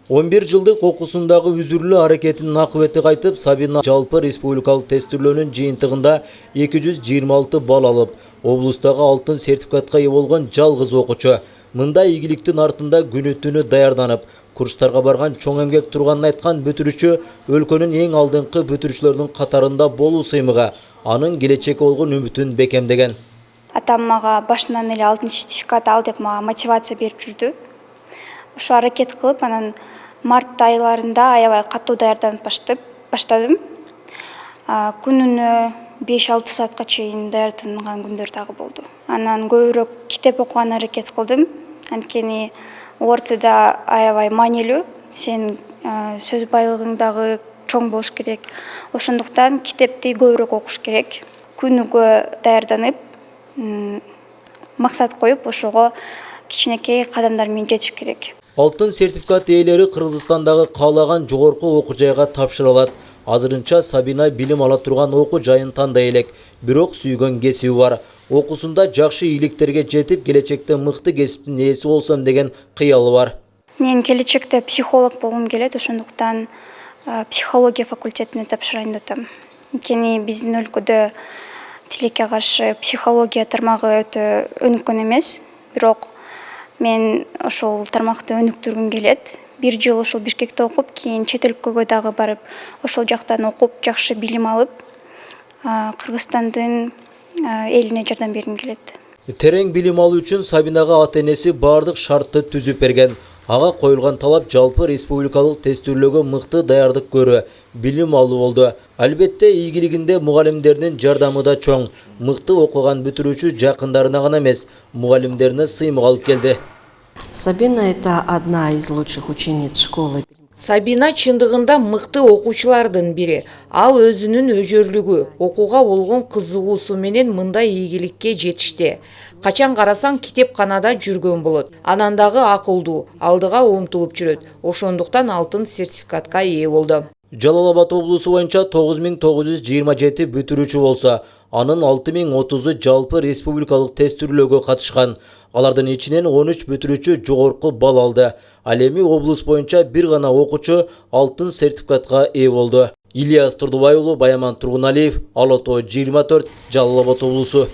11 жылдык окуусундагы үзүрүлүү аракетинин акыбети кайтып, Сабина жалпы республикалык тестирлөөнүн жыйынтыгында 226 балл алып, облустагы алтын сертификатка ээ болгон жалгыз окуучу. Мындай ийгиликтин артында күнү-түнү даярданып, курстарга барган чоң эмгек турганын айткан бүтүрүүчү өлкөнүн эң алдыңкы бүтүрүүчүлөрүнүн катарында болуу сыймыга анын келечекке болгон үмүтүн бекемдеген. Атам мага башынан эле алтын сертификат ал деп мага мотивация берип жүрдү. Ошо аракет кылып, анан март айларында аябай катуу даярданып баштадым. Күнүнө 5-6 саатка чейин даярданган күндөр дагы болду. Анан көбүрөөк китеп окуган аракет кылдым. Анткени ортодо аябай маанилүү, сен сөз байлыгың дагы чоң болуш керек. Ошондуктан китепти көбүрөөк окуш керек. Күнүгө даярданып, максат коюп, ошого кичинекей кадамдар менен жетиш керек. Алтын сертификат ээлери Кыргызстандагы каалаган жогорку окуу жайга тапшыра алат. Азырынча Сабина билим ала турган окуу жайын тандай элек, бирок сүйгөн кесиби бар. Окуусунда жакшы ийгиликтерге жетип, келечекте мыкты кесиптин ээси болсом деген кыялы бар. Мен келечекте психолог болгум келет, ошондуктан психология факультетине тапшырайын деп атам. Анткени биздин өлкөдө тилекке каршы психология тармагы өтө өнүккөн эмес, бирок мен ошол тармакты өнүктүргүм келет. 1 жыл ошол Бишкекте окуп, кийин чет өлкөгө дагы барып, ошол жактан окуп, жакшы билим алып, Кыргызстандын элине жардам бергим келет. Терең билим алуу үчүн Сабинага ата-энеси бардык шартты түзүп берген. Ага коюлган талап жалпы республикалык тестирлөөгө мыкты даярдык көрүү, билим алуу болду. Албетте, ийгилигинде мугалимдердин жардамы да чоң. Мыкты окуган бүтүрүүчү жакындарына гана эмес, мугалимдерине сыймык алып келди. Сабина – это одна из лучших учениц школы. Сабина чындыгында мыкты окуучулардын бири. Ал өзүнүн өжөрлүгү, окууга болгон кызыгуусу менен мындай ийгиликке жетишти. Качан карасаң китепканада жүргөн болот. Анан дагы акылдуу, алдыга умтулуп жүрөт. Ошондуктан алтын сертификатка ээ болду. Жалал Абад облусу боюнча 9927 бүтүрүүчү болсо, анын 6030-у жалпы республикалык тестирлөөгө катышкан. Алардын ичинен 13 бүтүрүүчү жогорку балл алды. Ал эми облус боюнча бир гана окуучу алтын сертификатка ээ болду. Ильяс Турдубай уулу, Баяман Тургуналиев, Ала Тоо 24, Жалал Абад облусу.